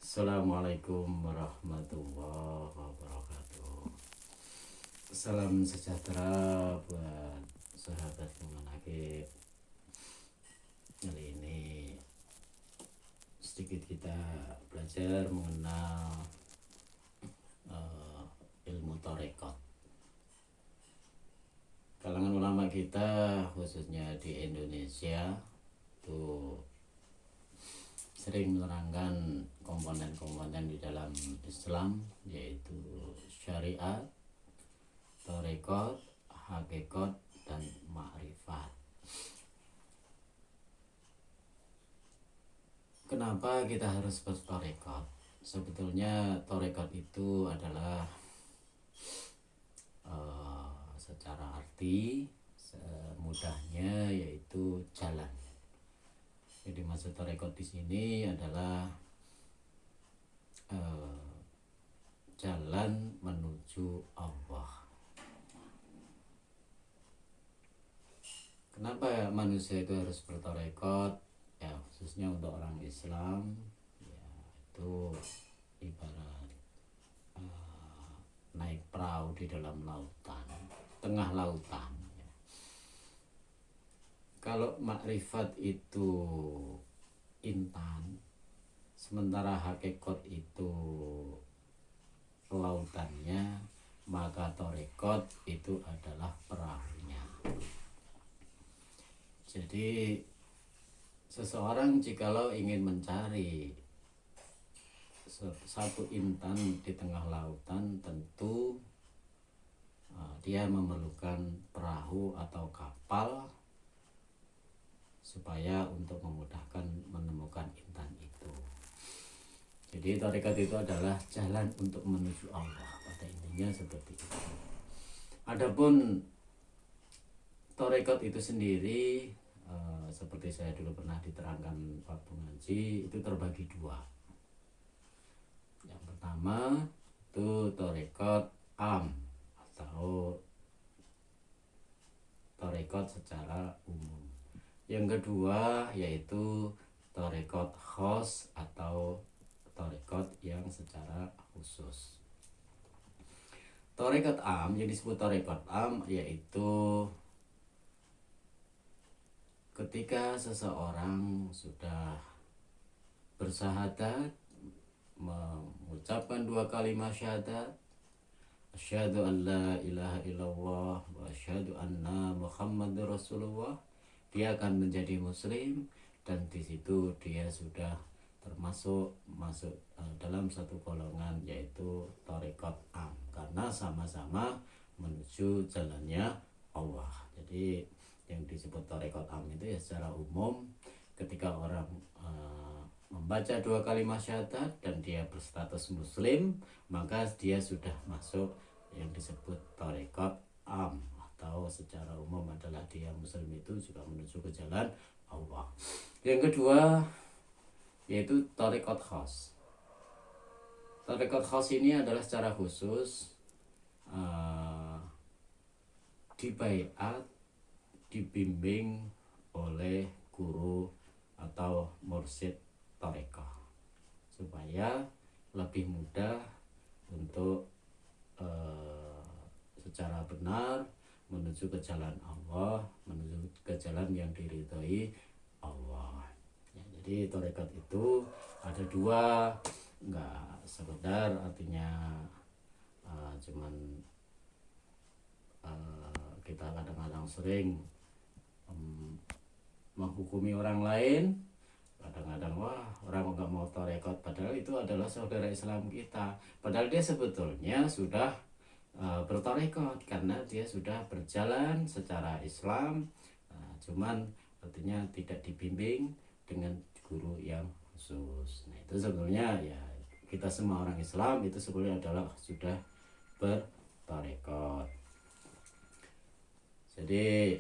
Assalamualaikum warahmatullahi wabarakatuh. Salam sejahtera buat sahabat Manaqib. Kali ini sedikit kita belajar mengenal ilmu tarekat. Kalangan ulama kita khususnya di Indonesia itu sering menerangkan komponen-komponen di dalam Islam, yaitu syariat, tarekat, hakikat, dan ma'rifat. Kenapa kita harus bertarekat? Sebetulnya tarekat itu adalah secara arti semudahnya yaitu jalan. Jadi maksud tarekat di sini adalah jalan menuju Allah. Kenapa manusia itu harus bertarekat? Ya khususnya untuk orang Islam, ya itu ibarat naik perahu di dalam lautan, tengah lautan. Kalau makrifat itu intan, sementara hakikat itu lautannya, maka tarekat itu adalah perahunya. Jadi seseorang jikalau ingin mencari satu intan di tengah lautan, tentu dia memerlukan perahu atau kapal supaya untuk memudahkan menemukan intan itu. Jadi tarekat itu adalah jalan untuk menuju Allah, pada intinya seperti itu. Adapun tarekat itu sendiri, seperti saya dulu pernah diterangkan waktu ngaji, itu terbagi dua. Yang pertama itu tarekat am atau tarekat secara umum. Yang kedua yaitu tarekat khos atau tarekat yang secara khusus. Tarekat am, yang disebut tarekat am, yaitu ketika seseorang sudah bersyahadat, mengucapkan dua kalimat syahadat, asyhadu an la ilaha illallah wa asyhadu anna muhammadur rasulullah, dia akan menjadi muslim, dan di situ dia sudah termasuk dalam satu golongan yaitu tarekat am, karena sama-sama menuju jalannya Allah. Jadi yang disebut tarekat am itu ya secara umum, ketika orang membaca dua kalimat syahadat dan dia berstatus muslim, maka dia sudah masuk yang disebut tarekat am, atau secara umum adalah dia muslim itu juga menuju ke jalan Allah. Yang kedua yaitu tarekat khas. Tarekat khas ini adalah secara khusus dibaiat, dibimbing oleh guru atau mursyid tarekah, supaya lebih mudah untuk secara benar menuju ke jalan Allah, menuju ke jalan yang diridhoi Allah. Ya, jadi tarekat itu ada dua, enggak sekedar artinya cuman kita kadang-kadang sering menghukumi orang lain. Kadang-kadang wah orang nggak mau tarekat, padahal itu adalah saudara Islam kita, padahal dia sebetulnya sudah bertarekat karena dia sudah berjalan secara Islam, cuman artinya tidak dibimbing dengan guru yang khusus. Nah itu sebenarnya ya kita semua orang Islam itu sebenarnya adalah sudah bertarekat. Jadi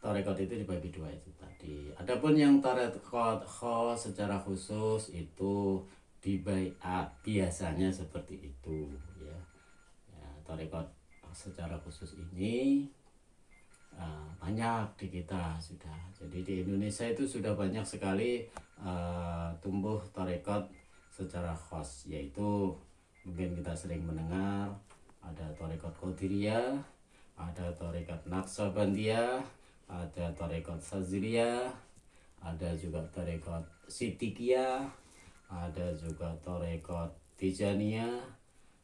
tarekat itu dibagi dua itu tadi. Adapun yang tarekat khos secara khusus itu dibaiat, biasanya seperti itu ya. Tarekat secara khusus ini banyak di kita sudah. Jadi di Indonesia itu sudah banyak sekali tumbuh tarekat secara khas, yaitu mungkin kita sering mendengar ada tarekat Qadiriyah, ada tarekat Naqsabandiyah, ada tarekat Saziliyah, ada juga tarekat Sitikiyah, ada juga tarekat Tijaniyah,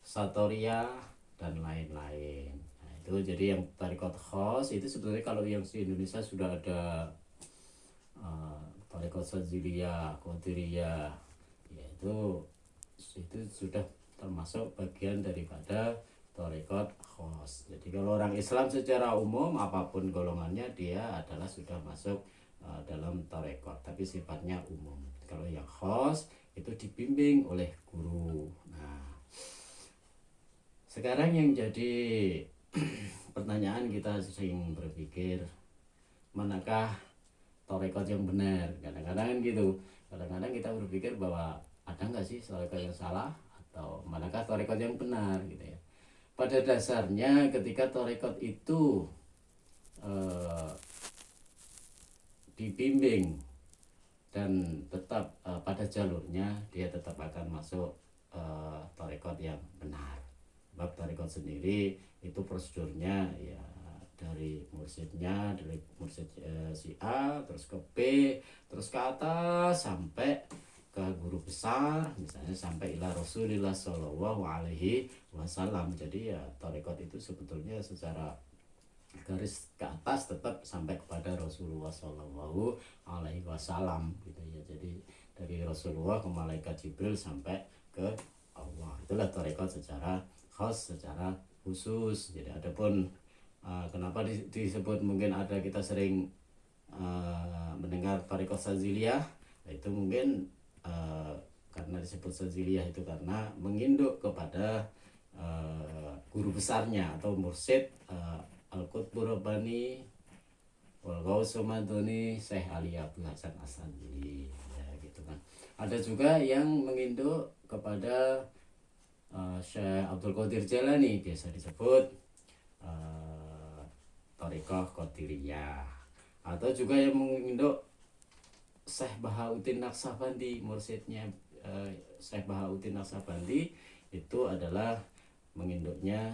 Satoriyah, dan lain-lain. Nah, itu jadi yang tarekat khas itu sebetulnya kalau yang di Indonesia sudah ada tarekat Saziliyah, Qadiriyah, itu sudah termasuk bagian daripada tarekat khas. Jadi kalau orang Islam secara umum apapun golongannya dia adalah sudah masuk dalam tarekat, tapi sifatnya umum. Kalau yang khas itu dibimbing oleh guru. Nah, sekarang yang jadi pertanyaan kita sering berpikir, manakah tarekat yang benar? Kadang-kadang gitu. Kadang-kadang kita berpikir bahwa ada nggak sih tarekat yang salah atau manakah tarekat yang benar gitu ya. Pada dasarnya ketika tarekat itu dibimbing dan tetap pada jalurnya, dia tetap akan masuk tarekat yang benar. Bab tarekat sendiri itu prosedurnya ya dari mursyidnya, dari mursyid si A terus ke B terus ke atas sampai ke guru besar, misalnya sampai ila Rasulillah Shallallahu Alaihi Wasallam. Jadi ya tarekat itu sebetulnya secara garis ke atas tetap sampai kepada Rasulullah Shallallahu Alaihi Wasallam gitu ya. Jadi dari Rasulullah ke malaikat Jibril sampai ke Allah, itulah tarekat secara khas, secara khusus. Jadi adapun kenapa disebut, mungkin ada kita sering mendengar tarekat Saziliyah, itu mungkin karena disebut Saziliyah itu karena menginduk kepada guru besarnya atau mursyid Al-Qutbur Rabbani wal Ghausul Madani Syekh Ali Abdul Hasan Asadi ya gitu kan. Ada juga yang menginduk kepada Syekh Abdul Qadir Jalani, biasa disebut Thariqah Qadiriyah. Atau juga yang menginduk Syekh Bahauddin Naqsabandi, mursyidnya Syekh Bahauddin Naqsabandi itu adalah menginduknya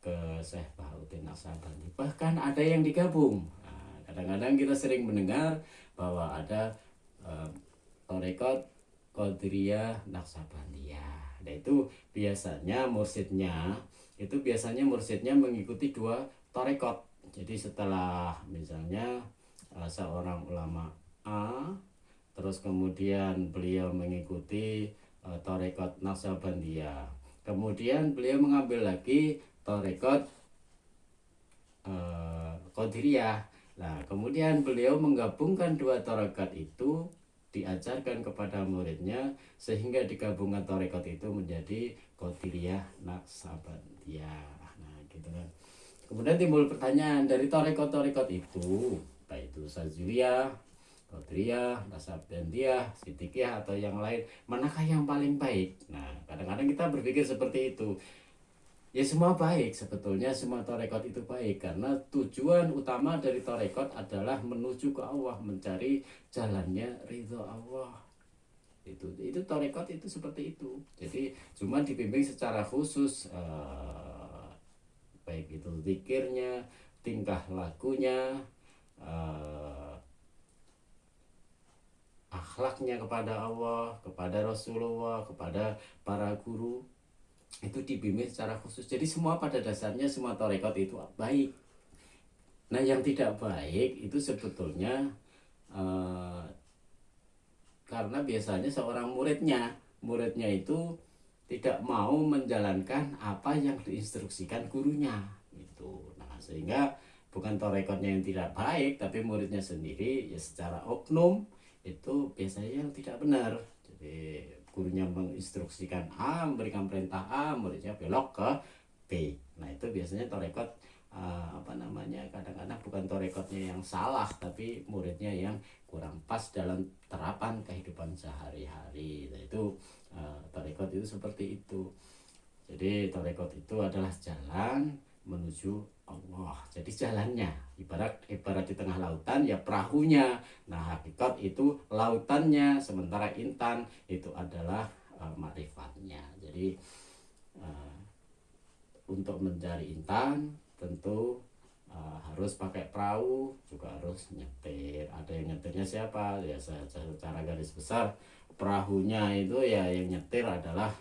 ke Syekh Bahauddin Naqsabandi. Bahkan ada yang digabung. Nah, kadang-kadang kita sering mendengar bahwa ada tarekat Qadiriyah Naqsabandiyah. Nah itu biasanya mursyidnya mengikuti dua tarekat. Jadi setelah misalnya seorang ulama A, terus kemudian beliau mengikuti tarekat Naqsabandiyah, kemudian beliau mengambil lagi tarekat Qadiriyah. Nah kemudian beliau menggabungkan dua tarekat itu, diajarkan kepada muridnya sehingga digabungkan tarekat itu menjadi Qadiriyah Naqsabandiyah. Nah gitu kan. Kemudian timbul pertanyaan, dari tarekat-tarekat itu, baik itu Saziliyah, Qadiriyah, Naqsabandiyah, Sitikiyah atau yang lain, manakah yang paling baik? Nah kadang-kadang kita berpikir seperti itu. Ya semua baik, sebetulnya semua tarekat itu baik, karena tujuan utama dari tarekat adalah menuju ke Allah, mencari jalannya ridho Allah. Itu tarekat itu seperti itu. Jadi cuma dibimbing secara khusus, baik itu zikirnya, tingkah lakunya, akhlaknya kepada Allah, kepada Rasulullah, kepada para guru, itu dibimbing secara khusus. Jadi semua pada dasarnya semua tarekat itu baik. Nah yang tidak baik itu sebetulnya karena biasanya seorang muridnya itu tidak mau menjalankan apa yang diinstruksikan gurunya gitu. Nah sehingga bukan tarekatnya yang tidak baik, tapi muridnya sendiri ya secara oknum itu biasanya yang tidak benar. Jadi gurunya menginstruksikan A, memberikan perintah A, muridnya belok ke B. Nah itu biasanya tarekat kadang-kadang bukan tarekatnya yang salah, tapi muridnya yang kurang pas dalam terapan kehidupan sehari-hari. Nah itu tarekat itu seperti itu. Jadi tarekat itu adalah jalan menuju Allah. Jadi jalannya ibarat di tengah lautan ya perahunya. Nah, hakikat itu lautannya, sementara intan itu adalah makrifatnya. Jadi untuk mencari intan tentu harus pakai perahu, juga harus nyetir. Ada yang nyetirnya siapa? Ya secara garis besar perahunya itu ya yang nyetir adalah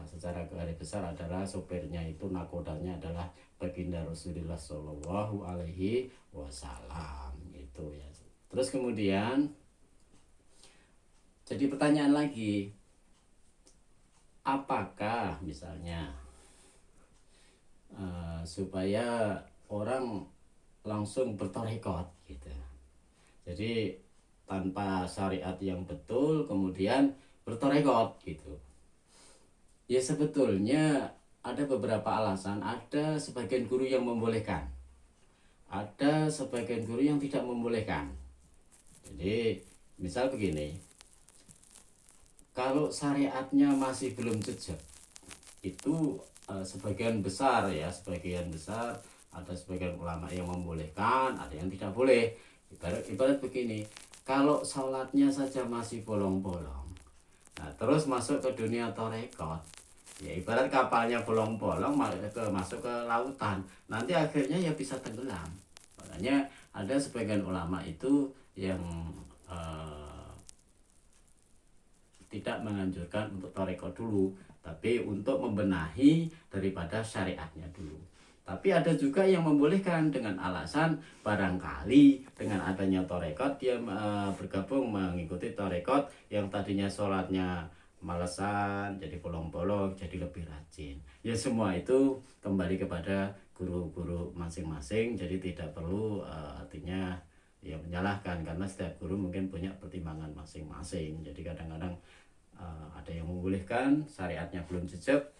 secara garis besar adalah sopirnya, itu nakodanya adalah baginda Rasulullah Shallallahu Alaihi Wasallam itu ya. Terus kemudian jadi pertanyaan lagi, apakah misalnya supaya orang langsung bertarekat gitu, jadi tanpa syariat yang betul kemudian bertarekat gitu, ya sebetulnya ada beberapa alasan. Ada sebagian guru yang membolehkan, ada sebagian guru yang tidak membolehkan. Jadi misal begini, kalau syariatnya masih belum jejak, itu sebagian besar ada sebagian ulama yang membolehkan, ada yang tidak boleh. Ibarat begini, kalau sholatnya saja masih bolong-bolong, nah terus masuk ke dunia torekot, ya ibarat kapalnya bolong-bolong masuk ke lautan, nanti akhirnya ya bisa tenggelam. Makanya ada sebagian ulama itu yang tidak menganjurkan untuk torekot dulu, tapi untuk membenahi daripada syariatnya dulu. Tapi ada juga yang membolehkan dengan alasan barangkali dengan adanya torekot dia bergabung mengikuti torekot yang tadinya sholatnya malesan jadi bolong-bolong jadi lebih rajin. Ya semua itu kembali kepada guru-guru masing-masing, jadi tidak perlu artinya ya menyalahkan, karena setiap guru mungkin punya pertimbangan masing-masing. Jadi kadang-kadang ada yang membolehkan, syariatnya belum jejak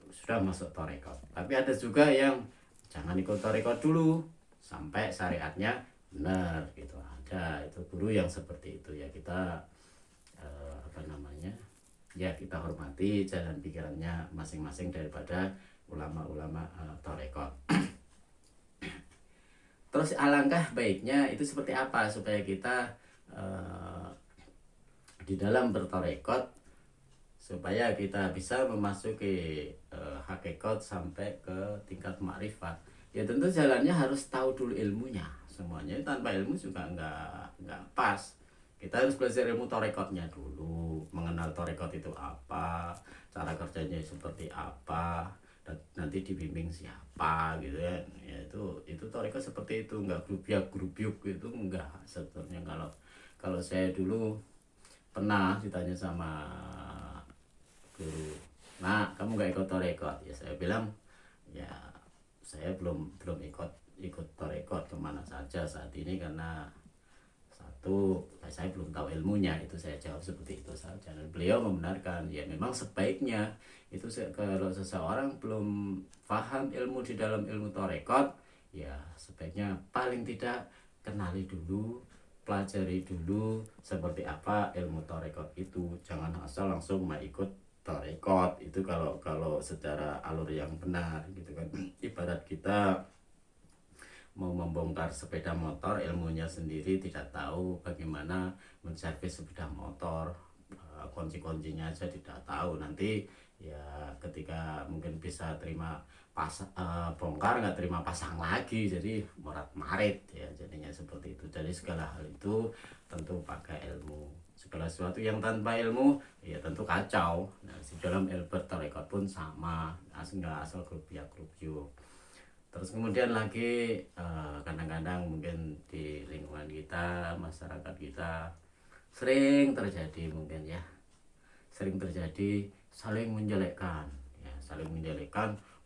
sudah masuk torekot. Tapi ada juga yang jangan ikut torekot dulu sampai syariatnya benar gitu. Ada itu guru yang seperti itu ya, kita ya kita hormati jalan pikirannya masing-masing daripada ulama-ulama torekot. Terus alangkah baiknya itu seperti apa supaya kita di dalam bertarekat supaya kita bisa memasuki hakikat sampai ke tingkat makrifat. Ya tentu jalannya harus tahu dulu ilmunya. Semuanya tanpa ilmu juga nggak pas. Kita harus belajar ilmu tarekatnya dulu, mengenal tarekat itu apa, cara kerjanya seperti apa, dan nanti dibimbing siapa gitu ya. Ya itu tarekat seperti itu, nggak grubyuk itu enggak sebetulnya. Kalau saya dulu pernah ditanya sama guru, nah kamu nggak ikut torekot? Ya saya bilang ya saya belum ikut torekot kemana saja saat ini, karena satu saya belum tahu ilmunya. Itu saya jawab seperti itu saja, dan beliau membenarkan ya memang sebaiknya itu kalau seseorang belum paham ilmu di dalam ilmu torekot, ya sebaiknya paling tidak kenali dulu, pelajari dulu seperti apa ilmu torekot itu. Jangan asal langsung mau ikut torekot itu kalau secara alur yang benar gitu kan. Ibarat kita mau membongkar sepeda motor, ilmunya sendiri tidak tahu bagaimana menservis sepeda motor, kunci-kuncinya aja tidak tahu, nanti ya ketika mungkin bisa terima bongkar nggak terima pasang lagi, jadi morat marit ya jadinya seperti itu. Jadi segala hal itu tentu pakai ilmu. Segala sesuatu yang tanpa ilmu ya tentu kacau. Nah, di dalam ilmu tarekat pun sama, nggak asal grubyuk. Terus kemudian lagi kadang-kadang mungkin di lingkungan kita, masyarakat kita sering terjadi saling menjelekkan ya,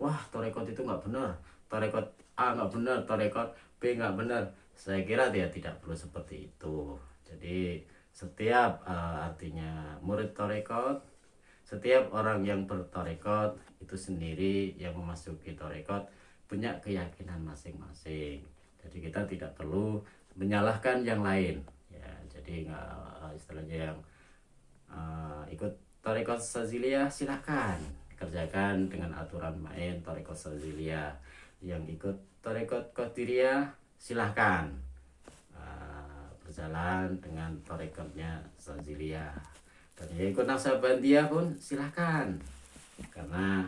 wah torekot itu nggak benar, torekot A nggak benar, torekot B nggak benar. Saya kira dia tidak perlu seperti itu. Jadi setiap artinya murid torekot, setiap orang yang bertorekot itu sendiri yang memasuki torekot punya keyakinan masing-masing. Jadi kita tidak perlu menyalahkan yang lain ya. Jadi nggak istilahnya yang ikut tarekat Saziliyah silahkan kerjakan dengan aturan main tarekat Saziliyah. yang ikut tarekat Qadiriyah silahkan berjalan dengan tarekatnya Saziliyah, dan yang ikut Naksabandiyah pun silahkan, karena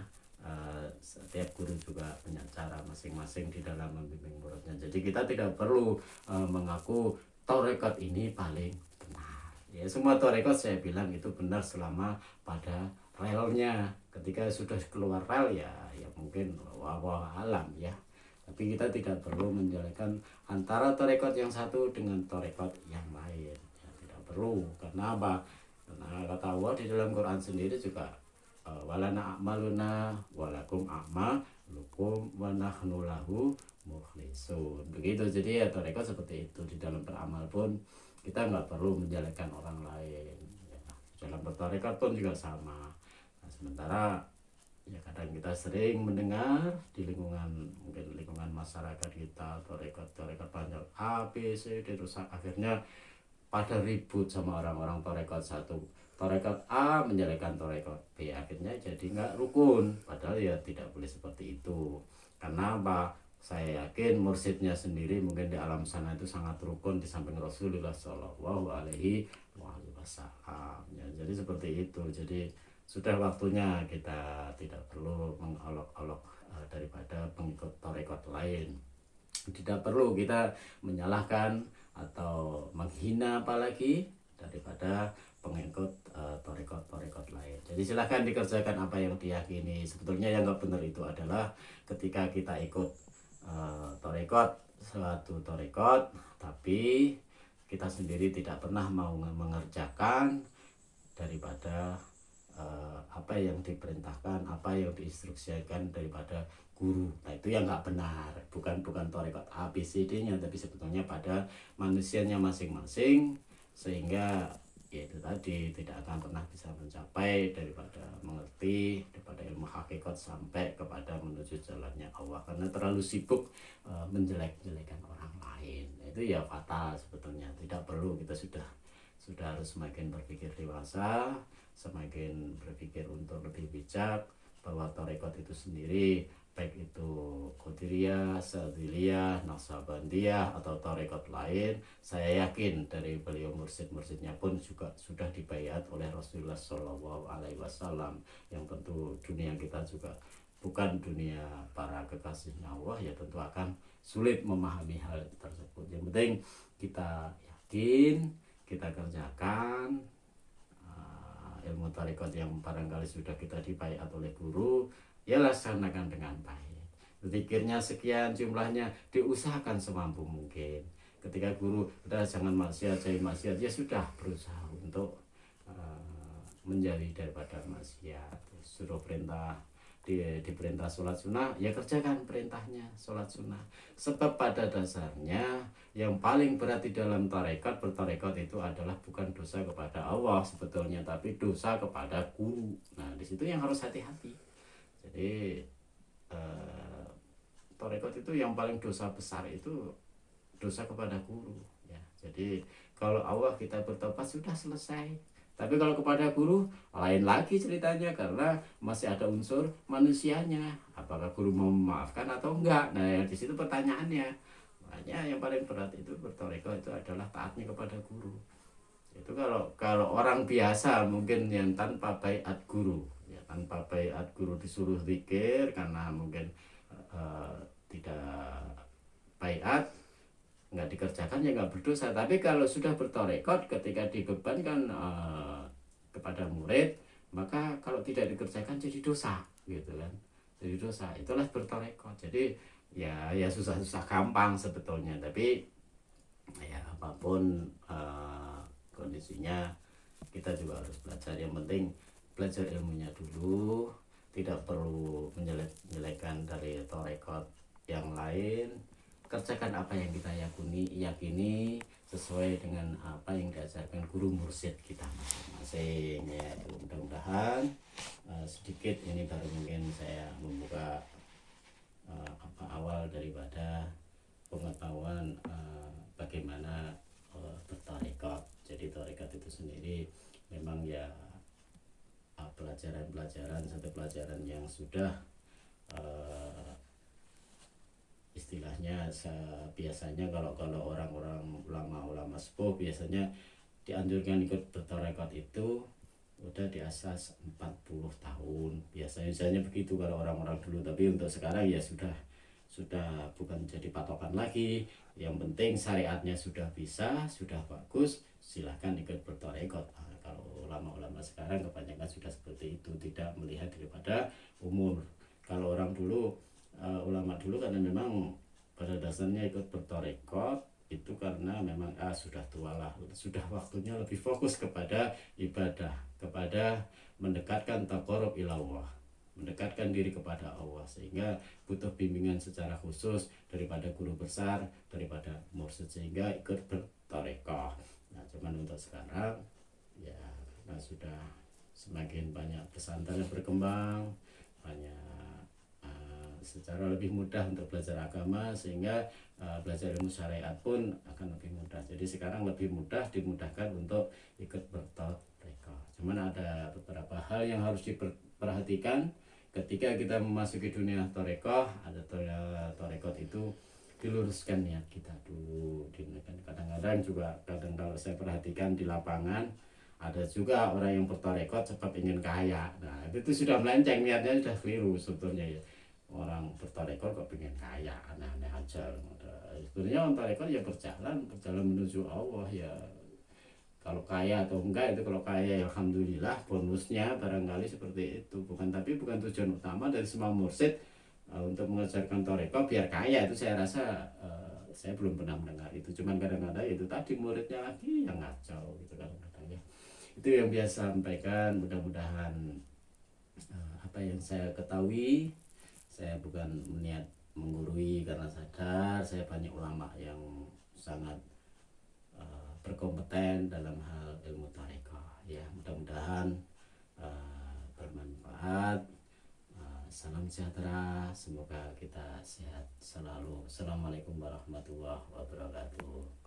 setiap guru juga punya cara masing-masing di dalam membimbing muridnya. Jadi kita tidak perlu mengaku tarekat ini paling benar. Ya, semua tarekat saya bilang itu benar selama pada relnya. Ketika sudah keluar rel ya mungkin wallahu alam ya. Tapi kita tidak perlu menjelekan antara tarekat yang satu dengan tarekat yang lain. Ya, tidak perlu. Karena apa? Karena kata Allah di dalam Quran sendiri juga walana a'maluna walakum a'malukum wa nahnu lahu mukhlisun. Begitu. Jadi ya tarekat seperti itu. Di dalam beramal pun kita nggak perlu menjelekan orang lain ya. Dalam bertarekat pun juga sama. Nah, sementara ya kadang kita sering mendengar di lingkungan, mungkin lingkungan masyarakat kita, tarekat banyak A, B, C, D, terus akhirnya pada ribut sama orang-orang tarekat satu. Tarekat A menjelekan tarekat B, akhirnya jadi nggak rukun. Padahal ya tidak boleh seperti itu. Karena apa? Saya yakin mursyidnya sendiri mungkin di alam sana itu sangat rukun di samping Rasulullah Shallallahu Alaihi Wasallam. Ya, jadi seperti itu. Jadi sudah waktunya kita tidak perlu mengolok-olok daripada pengikut tarekat lain. Tidak perlu kita menyalahkan atau menghina apalagi daripada pengikut tarekat lain. Jadi silahkan dikerjakan apa yang diyakini. Sebetulnya yang nggak benar itu adalah ketika kita ikut suatu tarekat, tapi kita sendiri tidak pernah mau mengerjakan daripada apa yang diperintahkan, apa yang diinstruksikan daripada guru. Nah itu yang nggak benar, bukan tarekat A, B, C, D-nya, tapi sebetulnya pada manusianya masing-masing, sehingga ya itu tadi tidak akan pernah bisa mencapai daripada mengerti daripada ilmu hakikat sampai kepada menuju jalannya Allah, karena terlalu sibuk menjelek-jelekan orang lain. Itu ya fatal sebetulnya. Tidak perlu. Kita sudah harus semakin berpikir dewasa, semakin berpikir untuk lebih bijak bahwa tarekat itu sendiri, baik itu Qadiriyah, Sadziliyah, Naksabandiyah atau tarekat lain, saya yakin dari beliau mursyid-mursyidnya pun juga sudah dibaiat oleh Rasulullah Shallallahu Alaihi Wasallam. Yang tentu dunia kita juga bukan dunia para kekasihnya Allah, ya tentu akan sulit memahami hal tersebut. Yang penting kita yakin, kita kerjakan ilmu tarekat yang barangkali sudah kita dibaiat oleh guru, ya laksanakan dengan baik. Zikirnya sekian jumlahnya, diusahakan semampu mungkin. Ketika guru udah jangan maksiat, jangan maksiat, ya sudah berusaha untuk menjauhi daripada maksiat. Suruh perintah diperintah sholat sunnah, ya kerjakan perintahnya sholat sunnah. Sebab pada dasarnya yang paling berat di dalam bertarekat itu adalah bukan dosa kepada Allah sebetulnya, tapi dosa kepada guru. Nah di situ yang harus hati-hati. Jadi tarekat itu yang paling dosa besar itu dosa kepada guru ya. Jadi kalau Allah kita bertobat sudah selesai. Tapi kalau kepada guru lain lagi ceritanya, karena masih ada unsur manusianya. Apakah guru mau memaafkan atau enggak? Nah di situ pertanyaannya. Makanya yang paling berat itu bertarekat itu adalah taatnya kepada guru. Itu kalau orang biasa mungkin yang tanpa baiat guru, ya tanpa baiat guru disuruh zikir karena mungkin tidak baiat, nggak dikerjakan ya nggak berdosa. Tapi kalau sudah bertarekat, ketika dibebankan kepada murid, maka kalau tidak dikerjakan jadi dosa gitu kan, jadi dosa. Itulah bertarekat. Jadi ya susah-susah gampang sebetulnya, tapi ya apapun kondisinya kita juga harus belajar. Yang penting belajar ilmunya dulu, tidak perlu menjelek-jelekan dari tarekat yang lain. Kerjakan apa yang kita yakini sesuai dengan apa yang diajarkan guru mursyid kita masing-masing ya. Mudah-mudahan sedikit ini baru mungkin saya membuka awal daripada pengetahuan bagaimana bertarekat. Jadi tarekat itu sendiri memang ya pelajaran-pelajaran, satu pelajaran yang sudah istilahnya biasanya kalau orang-orang ulama-ulama sepuh biasanya dianjurkan ikut bertarekat itu udah di asas 40 tahun biasanya begitu kalau orang-orang dulu, tapi untuk sekarang ya sudah bukan jadi patokan lagi. Yang penting syariatnya sudah bisa, sudah bagus, silahkan ikut bertarekat. Nah, kalau ulama-ulama sekarang kebanyakan sudah seperti itu, tidak melihat daripada umur. Kalau orang dulu, ulama dulu karena memang pada dasarnya ikut bertarekat itu karena memang sudah tua lah, sudah waktunya lebih fokus kepada ibadah, kepada mendekatkan taqarrub ilallah, mendekatkan diri kepada Allah, sehingga butuh bimbingan secara khusus daripada guru besar, daripada mursyid, sehingga ikut bertarekah. Nah cuman untuk sekarang ya karena sudah semakin banyak pesantren yang berkembang, banyak secara lebih mudah untuk belajar agama, sehingga belajar ilmu syariat pun akan lebih mudah. Jadi sekarang lebih mudah dimudahkan untuk ikut bertarekah. Cuman ada beberapa hal yang harus diperhatikan ketika kita memasuki dunia tarekah. Ada tarekah itu diluruskan niat kita dulu. Kadang-kadang juga kalau saya perhatikan di lapangan ada juga orang yang bertarekah sebab ingin kaya. Nah itu sudah melenceng, niatnya sudah keliru sebetulnya ya. Orang bertarekah kok pengen kaya, aneh-aneh aja. Sebenarnya orang tarekah ya berjalan menuju Allah ya. Kalau kaya atau enggak itu, kalau kaya ya alhamdulillah, bonusnya barangkali seperti itu. Bukan tujuan utama dari semua mursyid untuk mengajarkan tarekah biar kaya. Itu saya rasa saya belum pernah mendengar itu. Cuman kadang-kadang itu tadi muridnya lagi yang ngacau gitu kadang-kadang ya. Itu yang biasa sampaikan. Mudah-mudahan apa yang saya ketahui, saya bukan niat menggurui karena sadar saya banyak ulama yang sangat berkompeten dalam hal ilmu tarekah ya. Mudah-mudahan bermanfaat. Salam sejahtera, semoga kita sehat selalu. Assalamualaikum warahmatullahi wabarakatuh.